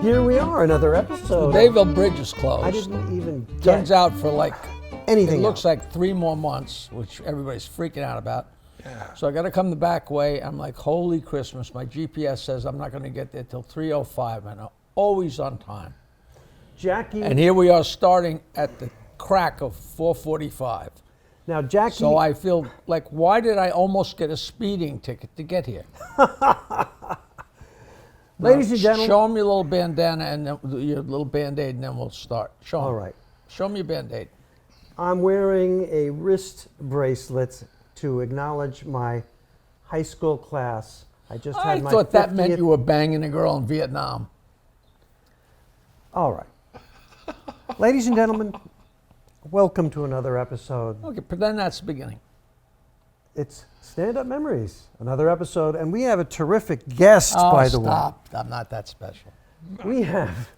Here we are, another episode. The Bayville Bridge is closed. I didn't even Turns out for like anything. It looks like 3 more months, which everybody's freaking out about. Yeah. So I got to come the back way. I'm like, holy Christmas! My GPS says I'm not going to get there till 3:05, and I'm always on time. Jackie. And here we are, starting at the crack of 4:45. Now, Jackie. So I feel like, why did I almost get a speeding ticket to get here? Ladies and gentlemen. Show them your little bandana and then, your little Band-Aid, and then we'll start. Show 'em. All right. Show me your Band-Aid. I'm wearing a wrist bracelet to acknowledge my high school class. I just had my I thought that meant 50th you were banging a girl in Vietnam. All right. Ladies and gentlemen, welcome to another episode. Okay, pretend that's the beginning. It's Stand Up Memories, another episode, and we have a terrific guest, by the way. Stop. I'm not that special. We have,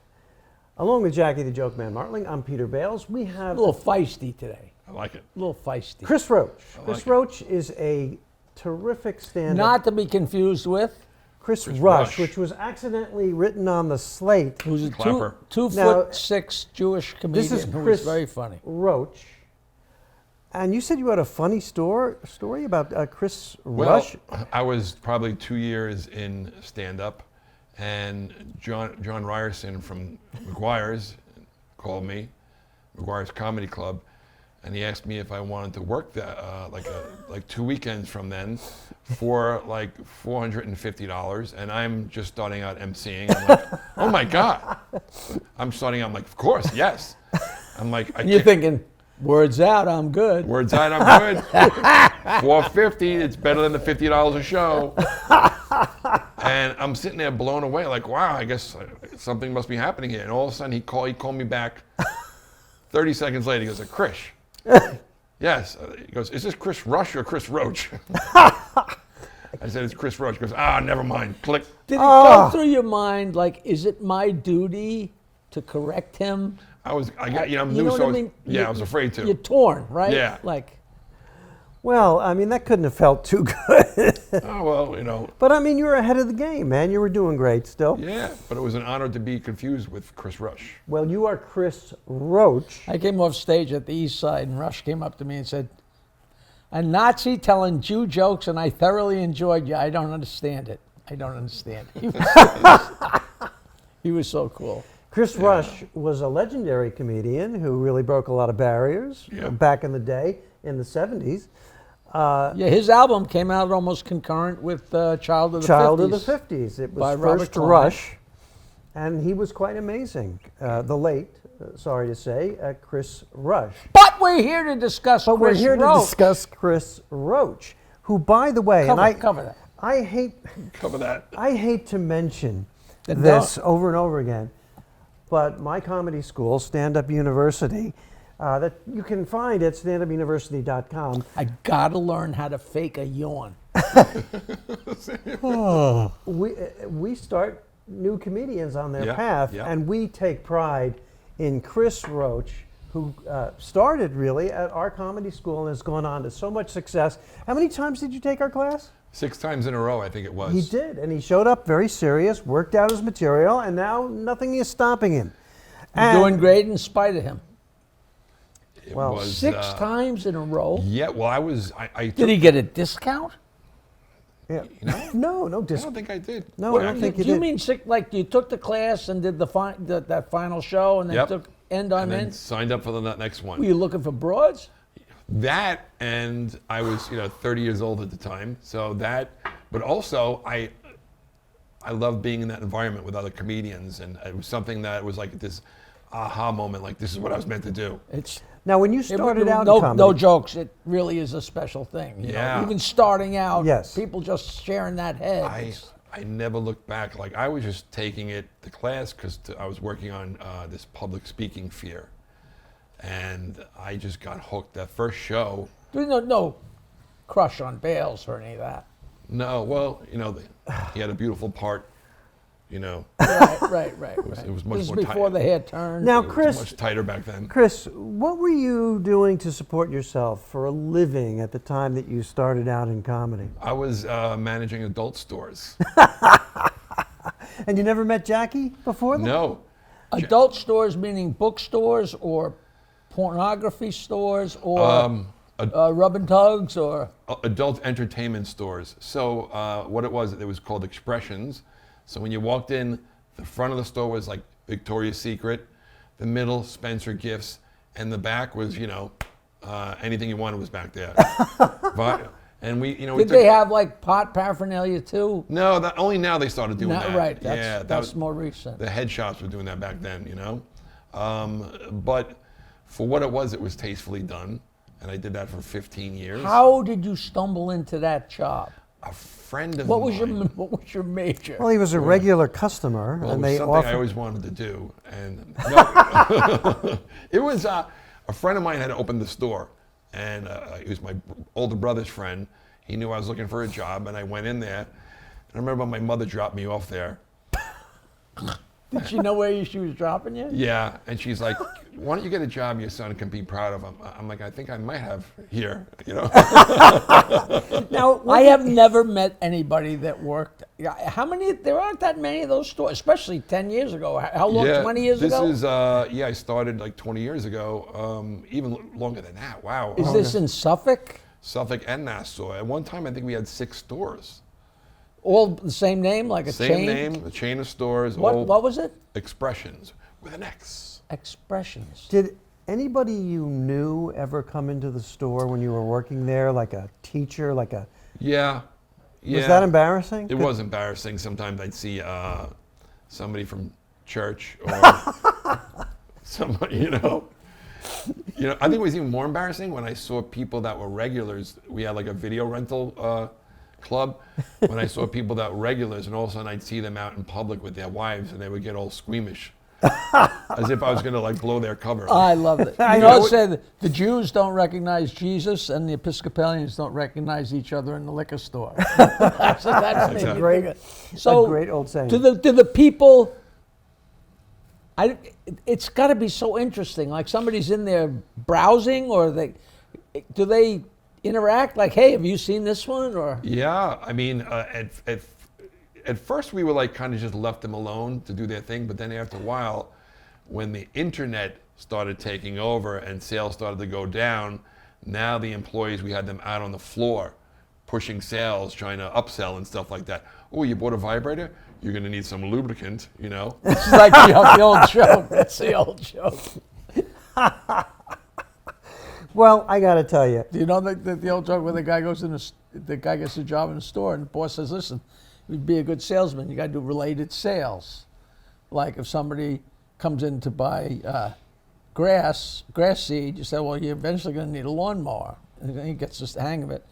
along with Jackie the Joke Man Martling, I'm Peter Bales. We have A little feisty today. I like it. A little feisty. Chris Roach. like Chris it. Roach is a terrific stand-up. Not to be confused with, Chris Rush, Rush. which was accidentally written on the slate. who's a Clapper. two Now, foot 6 Jewish This comedian is who was Chris very funny. Roach. And you said you had a funny story about Chris Well, Rush? I was probably 2 years in stand-up, and John Ryerson from McGuire's called me, McGuire's Comedy Club, and he asked me if I wanted to work that like 2 weekends from then for like $450, and I'm just starting out emceeing. I'm like, oh my God! I'm starting out. I'm like, of course, yes. I'm like, I And you're can't- thinking, words out, I'm good. Words out, I'm good. $450, it's better than the $50 a show. And I'm sitting there blown away, like, wow, I guess something must be happening here. And all of a sudden, he called me back. 30 seconds later, he goes, Chris. Yes. He goes, is this Chris Rush or Chris Roach? I said, it's Chris Roach. He goes, never mind. Click. Did it go through your mind, like, is it my duty to correct him? I'm You new, know so what I mean? I was afraid to. You're torn, right? Yeah. Like, Well, I mean, that couldn't have felt too good. Oh, well, But I mean, you were ahead of the game, man. You were doing great still. yeah. But it was an honor to be confused with Chris Rush. Well, you are Chris Roach. I came off stage at the East Side, and Rush came up to me and said, a Nazi telling Jew jokes, and I thoroughly enjoyed you. I don't understand it. I don't understand it. He was so cool. Chris Rush was a legendary comedian who really broke a lot of barriers back in the day, in the 70s. Yeah, his album came out almost concurrent with Child of the 50s. Child of the 50s. It by was Robert first Klein. Rush, and he was quite amazing. The late, sorry to say, Chris Rush. But we're here to discuss But Chris we're here Roach. to discuss Chris Roach, who, by the way, Cover that. I hate Cover that. I hate to mention Then this over and over again, but my comedy school, Stand Up University, that you can find at standupuniversity.com. I gotta learn how to fake a yawn. We start new comedians on their Yeah, path, yeah. and we take pride in Chris Roach, who started really at our comedy school and has gone on to so much success. How many times did you take our class? 6 times in a row, I think it was. He did, and he showed up very serious, worked out his material, and now nothing is stopping him. You're doing great in spite of him. It Well, was, 6 times in a row. Yeah, well, I Did he get a discount? Yeah. No? No I disc. don't think I did. No, I don't think Do you you did. mean like you took the class and did that final show and then Yep. took end on And then end? signed up for the next one. Were you looking for broads? That, and I was 30 years old at the time, so that, but also I love being in that environment with other comedians, and it was something that was like this aha moment, like this is what I was meant to do. It's Now, when you started out in no, comedy, no jokes. It really is a special thing. You know? Yeah. Even starting out, Yes. people just sharing that head. I never looked back. Like I was just taking the class because I was working on this public speaking fear, and I just got hooked. That first show. There's no crush on Bales or any of that. No, well, he had a beautiful part. Right. It was much This is more before tight. the hair turned. Now, It was Chris, much tighter back then. Chris, what were you doing to support yourself for a living at the time that you started out in comedy? I was managing adult stores. And you never met Jackie before that? No. Adult stores meaning bookstores or pornography stores or rub and tugs or Adult entertainment stores. So what it was called Expressions. So when you walked in, the front of the store was like Victoria's Secret, the middle Spencer Gifts, and the back was, anything you wanted was back there. And we did they have like pot paraphernalia too? No, only now they started doing that. Right. That's more recent. The head shops were doing that back then, But for what it was tastefully done, and I did that for 15 years. How did you stumble into that job? A friend of What mine. What was your major? Well, he was a regular customer, Well, and it was they something offered. I always wanted to do, and no, it was a friend of mine had opened the store, and he was my older brother's friend. He knew I was looking for a job, and I went in there. And I remember my mother dropped me off there. Did she know where she was dropping you? Yeah, and she's like, "Why don't you get a job your son can be proud of?" I'm like, "I think I might have here, Now, I have never met anybody that worked. How many? There aren't that many of those stores, especially 10 years ago. How long? Yeah, 20 years ago? This is I started like 20 years ago, even longer than that. Wow. Is this in Suffolk? Suffolk and Nassau? At one time, I think we had 6 stores. All the same name, like a Same chain? name, a chain of stores. What all was it? Expressions with an X. Expressions. Did anybody you knew ever come into the store when you were working there, like a teacher, like a? Yeah. Was that embarrassing? It was embarrassing. Sometimes I'd see somebody from church or somebody, I think it was even more embarrassing when I saw people that were regulars. We had like a video rental club. When I saw people that were regulars, and all of a sudden I'd see them out in public with their wives, and they would get all squeamish, as if I was going to like blow their cover. I love it. I You know know, it- said the Jews don't recognize Jesus and the Episcopalians don't recognize each other in the liquor store. That's made me Exactly. Great. think of- So, a great old saying. do the people? It's got to be so interesting. Like somebody's in there browsing, or do they interact? Like, hey, have you seen this one? Or Yeah, I mean, at first we were like kind of just left them alone to do their thing, but then after a while, when the internet started taking over and sales started to go down, now the employees, we had them out on the floor pushing sales, trying to upsell and stuff like that. Oh, you bought a vibrator? You're going to need some lubricant, it's like the old joke. That's the old joke. Well, I got to tell you, Do you know the old joke where the guy goes the guy gets a job in the store and the boss says, "Listen, you'd be a good salesman. You got to do related sales. Like if somebody comes in to buy grass seed, you say, well, you're eventually going to need a lawnmower." And then he gets the hang of it.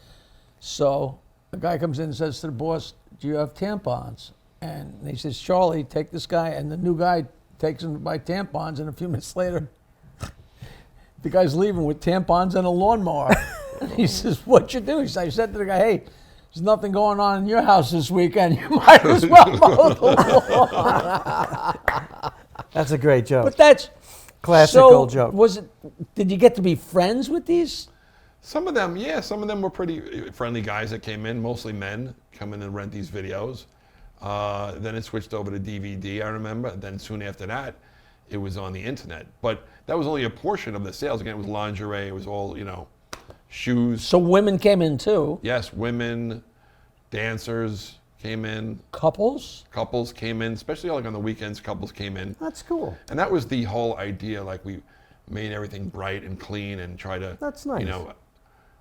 So the guy comes in and says to the boss, "Do you have tampons?" And he says, "Charlie, take this guy." And the new guy takes him to buy tampons, and a few minutes later, the guy's leaving with tampons and a lawnmower. And he says, "What'd you do?" He said, "I said to the guy, hey, there's nothing going on in your house this weekend. You might as well mow the lawn." that's a great joke. But that's Classic so, old joke. Did you get to be friends with these? Some of them, yeah, some of them were pretty friendly guys that came in, mostly men, come in and rent these videos. Then it switched over to DVD, I remember. Then soon after that, it was on the internet. But that was only a portion of the sales. Again, it was lingerie, it was all, shoes. So women came in too. Yes, women, dancers came in, Couples? couples came in, especially like on the weekends, couples came in. That's cool. And that was the whole idea, like we made everything bright and clean and try to, That's nice.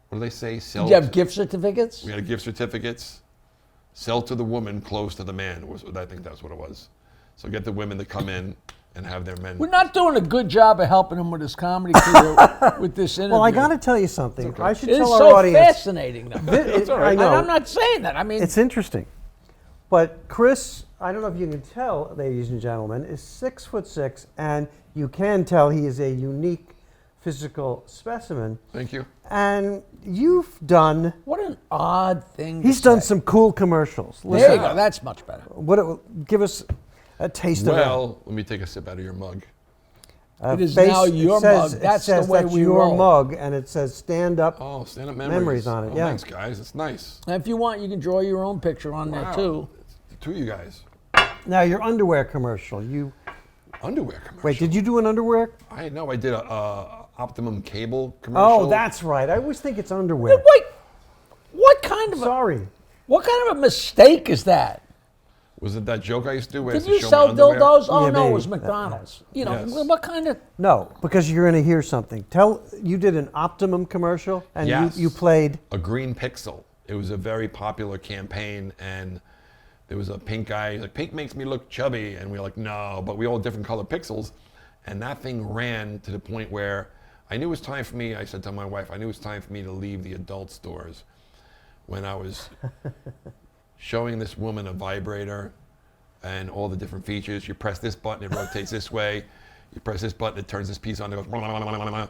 What do they say? Sell Did you have gift certificates? We had gift certificates. Sell to the woman, close to the man. I think that's what it was. So get the women to come in and have their men. We're not doing a good job of helping him with his comedy career with this interview. Well, I got to tell you something. okay. I should It is tell our so audience. fascinating, though. That's all right. I know. And I'm not saying that. I mean, It's interesting. But Chris, I don't know if you can tell, ladies and gentlemen, is 6'6", and you can tell he is a unique physical specimen. Thank you. And you've done, what an odd thing to he's done say. some cool commercials. There you go. That's much better. Give us a taste of Well, let me take a sip out of your mug. it. It is now your mug. That's the way we your roll. mug, and it says "Stand Up." Oh, stand-up memories. Memories on it, Oh, yeah. Thanks, guys. It's nice. And if you want, you can draw your own picture on there, Wow. too. Two of you guys. Now, your underwear commercial. Underwear commercial. Wait, did you do an underwear? I know. I did a Optimum cable commercial. Oh, that's right. I always think it's underwear. Wait, what kind of Sorry. what kind of a mistake is that? Was it that joke I used to do? Where I Did used to you show my sell underwear? dildos? Oh Yeah, no, it maybe. was McDonald's. You know, Yes. what kind of? No, because you're going to hear something. You did an Optimum commercial, and Yes. you played. A green pixel. It was a very popular campaign, and there was a pink guy. He's like, pink makes me look chubby, and we were like, no, but we all had different color pixels, and that thing ran to the point where I knew it was time for me. I said to my wife, I knew it was time for me to leave the adult stores when I was showing this woman a vibrator and all the different features. You press this button, it rotates this way. You press this button, it turns this piece on, it goes blah, blah, blah, blah, blah.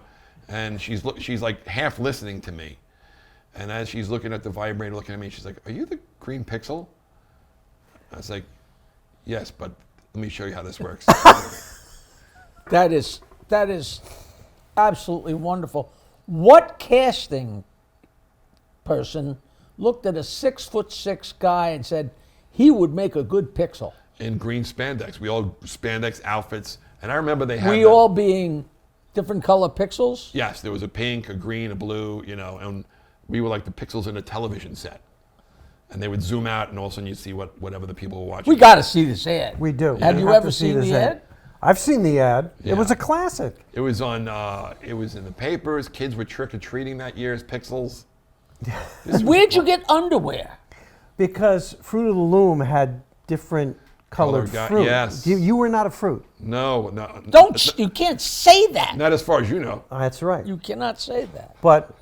And she's like half listening to me. And as she's looking at the vibrator, looking at me, she's like, are you the green pixel? I was like, yes, but let me show you how this works. That is absolutely wonderful. What casting person looked at a 6'6" guy and said he would make a good pixel? In green spandex. We all spandex outfits. And I remember they had We that- all being different color pixels? Yes, there was a pink, a green, a blue, and we were like the pixels in a television set. And they would zoom out, and all of a sudden you'd see whatever the people were watching. We got to see this ad. We do. Have We you have ever to see seen this the ad? I've seen the ad. Yeah. It was a classic. It was on. It was in the papers. Kids were trick or treating that year as pixels. Where'd you get underwear? Because Fruit of the Loom had different colored fruit. yes. You were not a fruit. No. You can't say that. Not as far as you know. That's right. You cannot say that. But,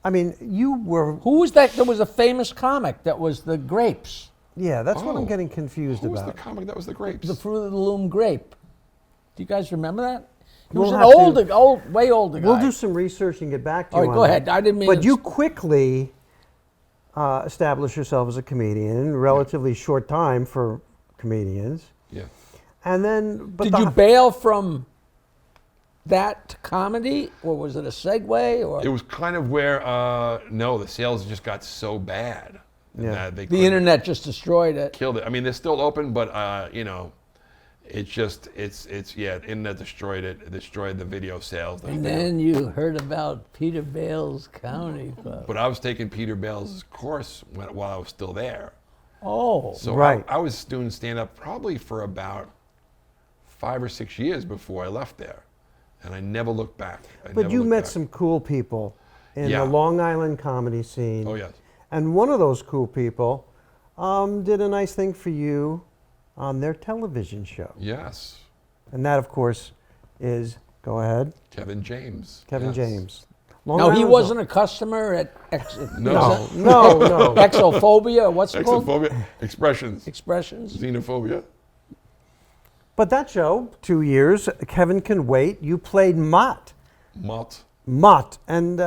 I mean, you were. Who was that? There was a famous comic that was the grapes. Yeah, that's what I'm Oh. getting confused Who was about. the comic that was the grapes? The Fruit of the Loom grape. Do you guys remember that? He was We'll an have to- way older guy. We'll do some research and get back to All you right, on go that. ahead. I didn't mean But to- you quickly established yourself as a comedian in a relatively short time for comedians. Yeah. And then, but Did the- you bail from that to comedy, or was it a segue? Or It was kind of where no, the sales just got so bad Yeah. that they the couldn't- internet just destroyed it? killed it. I mean, they're still open, but it's just it's the internet destroyed it. It destroyed the video sales. And then you heard about Peter Bale's Comedy Club. But I was taking Peter Bale's course while I was still there. Oh, So Right. I was doing stand-up probably for about 5 or 6 years before I left there, and I never looked back. But you met some cool people in Yeah. the Long Island comedy scene. Oh yes. And one of those cool people did a nice thing for you on their television show. Yes. And that, of course, is, go ahead, Kevin James. Kevin Yes. James. Long no, he Island's wasn't a customer at No. No. Exophobia. What's it called? Exophobia. Expressions. Expressions. Xenophobia. But that show, 2 years, Kevin Can Wait, you played Mott. Mott. And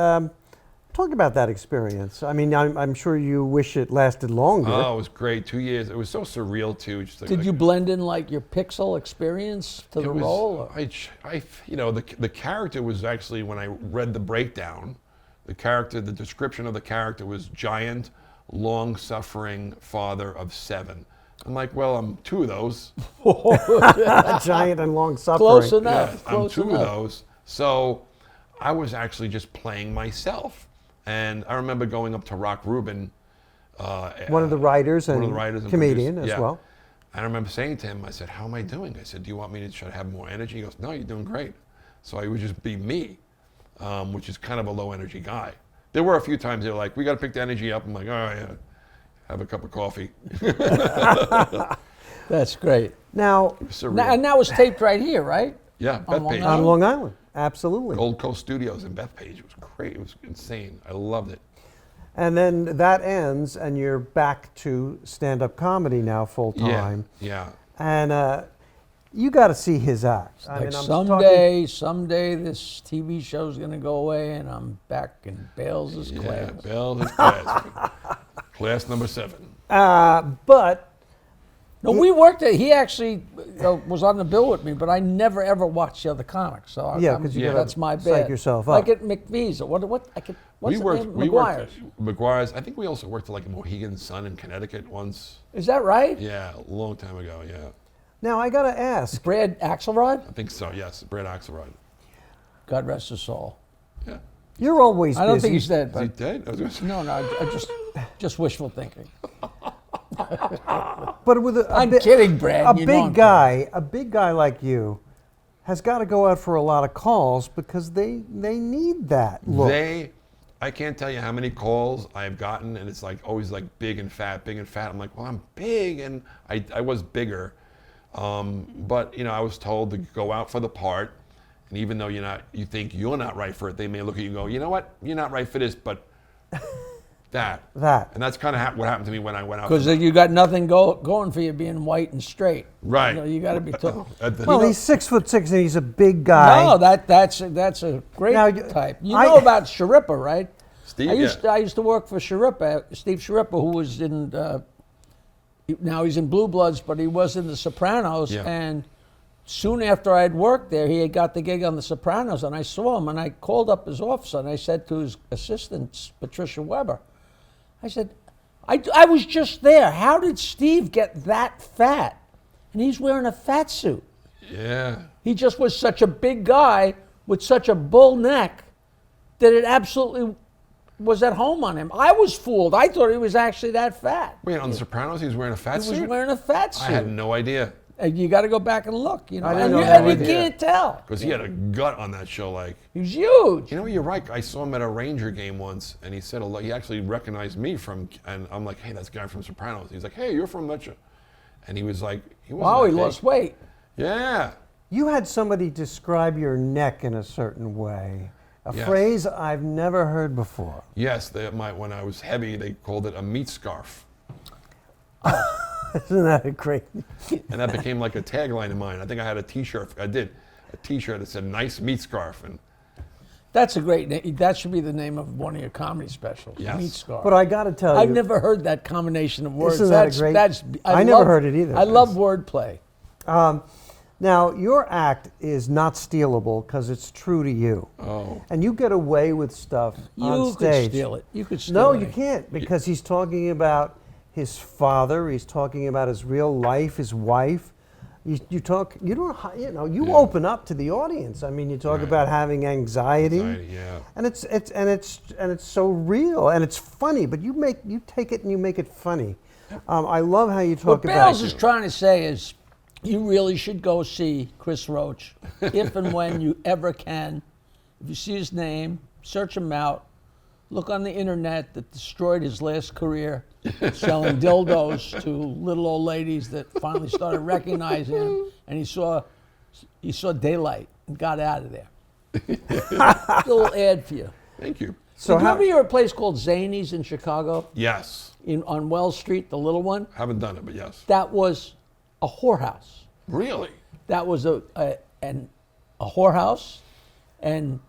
talk about that experience. I mean, I'm sure you wish it lasted longer. Oh, it was great. 2 years. It was so surreal too. Just Did you blend in like your pixel experience to the role? Or? The character was actually, when I read the breakdown, the description of the character was giant, long-suffering father of 7. I'm like, well, I'm 2 of those. Giant and long suffering. Close enough. Yes, I'm Close 2 of enough. those. So I was actually just playing myself. And I remember going up to Rock Rubin. One of the writers and, one of the writers and comedian producers, as yeah. well. And I remember saying to him, I said, how am I doing? I said, do you want me to try to have more energy? He goes, no, you're doing great. So I would just be me, which is kind of a low energy guy. There were a few times they were like, we got to pick the energy up. I'm like, all right, yeah, have a cup of coffee. That's great. Now, Surreal. And that was taped right here, right? Yeah, On Long Bethpage. Island? on Long Island, absolutely. Gold Coast Studios in Bethpage. It was great. It was insane. I loved it. And then that ends, and you're back to stand-up comedy now full time. Yeah. And you got to see his act. I Like mean, I'm someday this TV show's gonna go away, and I'm back in Bales' Yeah, class. Bell, his class. Class number 7. but No, we worked at. He actually was on the bill with me, but I never ever watched the other comics. So Yeah, 'cause you gotta that's my psych bad. yourself Like up. at McVie's or what's We the worked. name? We McGuire's. worked. McGuire's. I think we also worked at like Mohegan Sun in Connecticut once. Is that right? Yeah, a long time ago. Yeah. Now I gotta ask. Brad Axelrod? I think so, yes. Brad Axelrod. God rest his soul. Yeah. You're always I don't busy. think he's dead, Is he but dead? I was gonna say- no, I just wishful thinking. But with I'm kidding, Brad. a You know I'm big guy like you, has got to go out for a lot of calls because they need that look. I can't tell you how many calls I've gotten, and it's like always like big and fat, big and fat. I'm like, well, I'm big, and I was bigger, but you know, I was told to go out for the part, and even though you think you're not right for it, they may look at you and go, you know what, you're not right for this, but that, and that's kind of what happened to me when I went out. Because you got nothing going for you being white and straight. Right. You got to be tall. Well, he's 6'6" and he's a big guy. No, that's a great Now, type. You know about Sharippa, right? Steve, I used to work for Sharippa, Steve Sharippa, who was in. Now he's in Blue Bloods, but he was in The Sopranos. Yeah. And soon after I had worked there, he had got the gig on The Sopranos, and I saw him, and I called up his office, and I said to his assistant, Patricia Weber, I said, I was just there. How did Steve get that fat? And he's wearing a fat suit. Yeah. He just was such a big guy with such a bull neck that it absolutely was at home on him. I was fooled. I thought he was actually that fat. Wait, on The Sopranos, he was wearing a fat He suit? was wearing a fat suit. I had no idea. And you got to go back and look, you know. I didn't And know you, that and you either. can't tell. Because he had a gut on that show, like. He was huge. You know, you're right. I saw him at a Ranger game once, and he said he actually recognized me and I'm like, hey, that's the guy from Sopranos. He's like, hey, you're from that show. And he was like, he wasn't Wow, that he big. lost weight. Yeah. You had somebody describe your neck in a certain way, a Yes. phrase I've never heard before. Yes, when I was heavy, they called it a meat scarf. Isn't that a great? And that became like a tagline of mine. I think I had a T-shirt. I did a T-shirt that said "nice meat scarf," and That's a great name. That should be the name of one of your comedy specials. Yes. Meat Scar. But I got to tell you, I've never heard that combination of words. Isn't that a great- I never heard it either. I love wordplay. now your act is not stealable because it's true to you. oh, And you get away with stuff on You stage. could steal it. You could steal No, it. you can't, because he's talking about his father. He's talking about his real life, his wife. You talk. You don't. You Yeah. open up to the audience. I mean, you talk Right. about having anxiety, yeah. and it's so real and it's funny. But you take it and you make it funny. I love how you What talk Bales about. is trying to say is you really should go see Chris Roach if and when you ever can. If you see his name, search him out. Look on the internet that destroyed his last career, selling dildos to little old ladies that finally started recognizing him, and he saw daylight and got out of there. A little ad for you. Thank you. So Did you how? ever hear a place called Zanies in Chicago, Yes. on Wells Street, the little one? Haven't done it, but yes. That was a whorehouse. Really? That was a whorehouse, and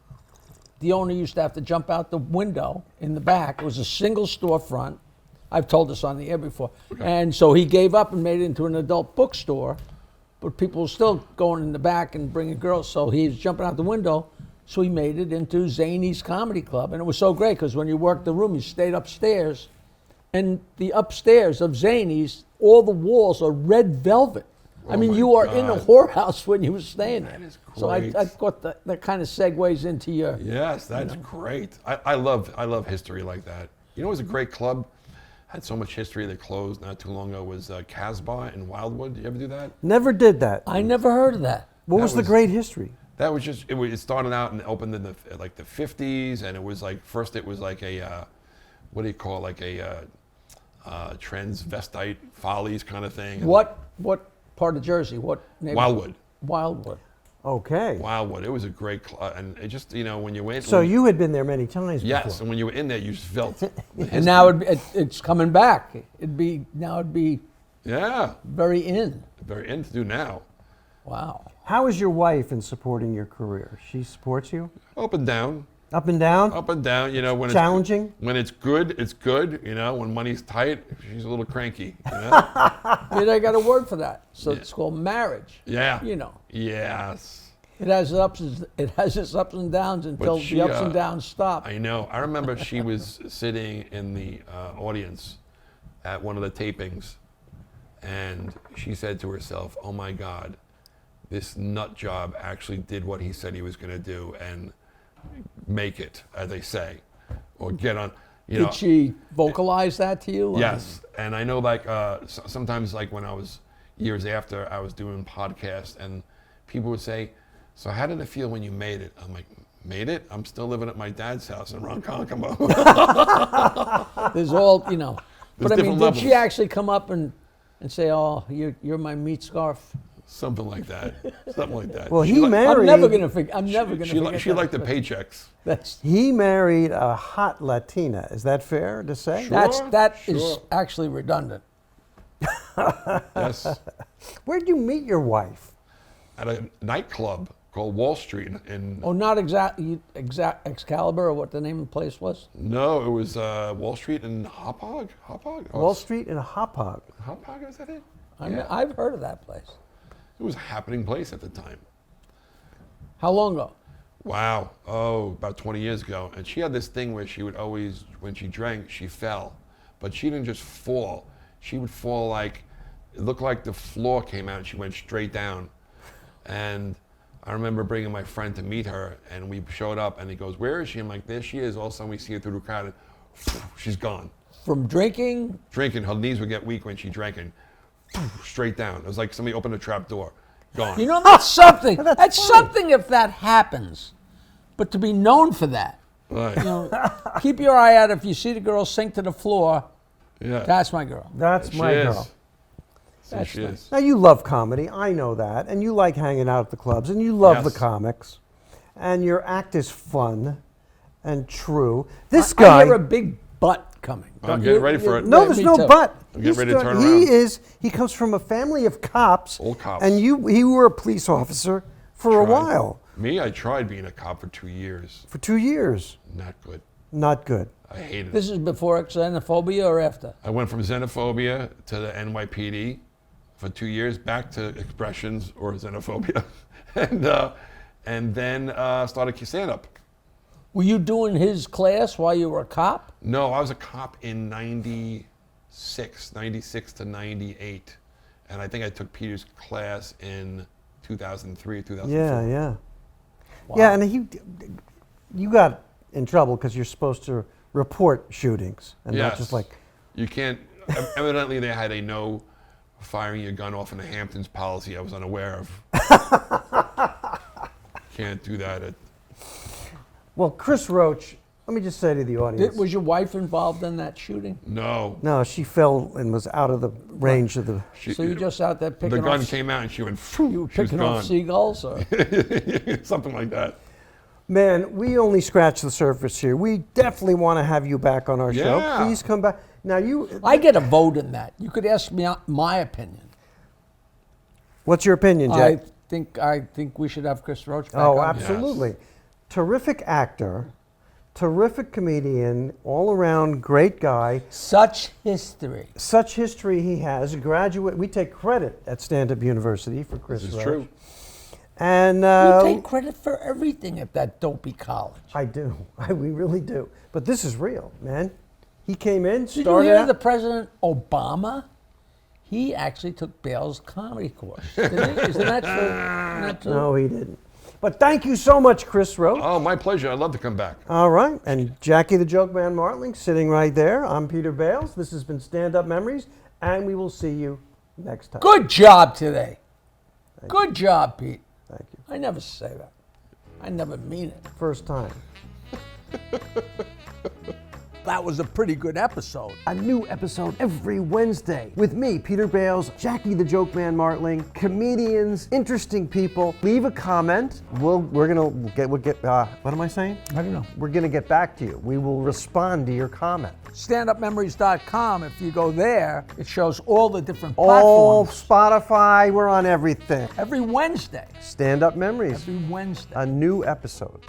the owner used to have to jump out the window in the back. It was a single storefront. I've told this on the air before. Okay. And so he gave up and made it into an adult bookstore, but people were still going in the back and bringing girls, so he was jumping out the window. So he made it into Zany's Comedy Club, and it was so great because when you worked the room, you stayed upstairs, and the upstairs of Zany's, all the walls are red velvet. I Oh mean, my you are in a God. whorehouse when you were staying there. That is So I great. thought that kind of segues into your. Yes, that's great. I love history like that. You know, it was a great club. Had so much history that closed not too long ago. Was Casbah in Wildwood. You ever do that? Never did that. I never heard of that. What that was the was- great history? That was just it started out and opened in the 50s, and it was like first it was like a what do you call it, like a transvestite follies kind of thing. What part of Jersey? What neighborhood? Wildwood. Wildwood. Okay. Wildwood. It was a great club, and it just when you went. So when you had been there many times yes, before. and when you were in there, you just felt. the And history. now it's coming back. It'd be yeah, very in. very in to do now. Wow. How is your wife in supporting your career? She supports you? Up and down, Up and down? up and down. You know when Challenging? When it's good, it's good. You know when money's tight, she's a little cranky. You know? I got a word for that. So it's called marriage. Yeah. You know, Yes. it has its ups and downs until she, the ups and downs stop. I know. I remember she was sitting in the audience at one of the tapings, And she said to herself, "Oh my God, this nut job actually did what he said he was going to do and make it, as they say, or get on." Did she vocalize that to you? Yes, and I know like sometimes like when I was years after I was doing podcasts and people would say, "So how did it feel when you made it?" I'm like, "Made it? I'm still living at my dad's house in Ronkonkoma." There's all, you know. But I mean, different did she levels. actually come up and say, "Oh, you're my meat scarf"? Something like that. Something like that. Well, She he li- married. I'm never gonna forget. I'm never gonna She, li- forget. she that. liked the paychecks. That's He married a hot Latina. Is that fair to say? Sure. that is sure. actually redundant. Yes. Where'd you meet your wife? At a nightclub called Wall Street in. Oh, not exact Excalibur, or what the name of the place was. No, it was Wall Street in Hauppauge. Wall Street in a Hauppauge. Hauppauge, is that it? I've heard of that place. It was a happening place at the time. How long ago? Wow. Oh, about 20 years ago. And she had this thing where she would always, when she drank, she fell. But she didn't just fall. She would fall like, it looked like the floor came out and she went straight down. And I remember bringing my friend to meet her, and we showed up, and he goes, "Where is she?" I'm like, "There she is." All of a sudden, we see her through the crowd, and she's gone. From drinking? Drinking, her knees would get weak when she drank, and straight down. It was like somebody opened a trap door. Gone. You know, that's something. That's That's funny. something if that happens. But to be known for that, Right. you know, keep your eye out if you see the girl sink to the floor. Yeah. That's my girl. That's She my is. girl. So That's she nice. is. Now, you love comedy. I know that. And you like hanging out at the clubs. And you love the Yes. comics. And your act is fun and true. This I guy. hear a big butt coming. I'm Don't getting you? ready for it. No, Yeah, there's me no too. but. I'm getting ready to turn He around. he comes from a family of cops. Old cops. And you were a police officer for a Tried. while. Me, I tried being a cop for 2 years. For 2 years. Not good. Not good. I hated This it. is before xenophobia or after? I went from xenophobia to the NYPD for 2 years, back to expressions or xenophobia, and then started stand-up. Were you doing his class while you were a cop? No, I was a cop in 96 to 98. And I think I took Peter's class in 2003 or 2004. Yeah, yeah. Wow. Yeah, and you got in trouble because you're supposed to report shootings. And not Yes. just like, You can't, evidently they had a no firing your gun off in the Hamptons policy I was unaware of. Can't do that. well, Chris Roach, let me just say to the audience. Was your wife involved in that shooting? No. No, she fell and was out of the range of the. She, So you're just out there picking the gun off, came out and she went, you were she was picking gone. off seagulls? Or? Something like that. Man, we only scratched the surface here. We definitely want to have you back on our show. Yeah. Please come back. Now, I get a vote in that. You could ask me my opinion. what's your opinion, Jay? I think we should have Chris Roach back Oh, on. absolutely. Terrific actor, terrific comedian, all around great guy. Such history. Such history he has. A graduate. We take credit at Stand Up University for Chris This is Roach. true. And You take credit for everything at that dopey college. I do. We really do. But this is real, man. He came in, Did you started hear out. the President Obama? He actually took Bale's comedy course. Didn't he? Isn't that true? Isn't that true? No, he didn't. But thank you so much, Chris Roach. Oh, my pleasure. I'd love to come back. All right. And Jackie the Joke Man Martling sitting right there. I'm Peter Bales. This has been Stand Up Memories, and we will see you next time. Good job today. Good job, Pete. Thank you. I never say that. I never mean it. First time. That was a pretty good episode. A new episode every Wednesday with me, Peter Bales, Jackie the Joke Man Martling, comedians, interesting people. Leave a comment. We're gonna get. What am I saying? I don't know. We're gonna get back to you. We will respond to your comment. StandUpMemories.com. If you go there, it shows all the different All platforms. Spotify. We're on everything. Every Wednesday. Stand Up Memories. Every Wednesday. A new episode.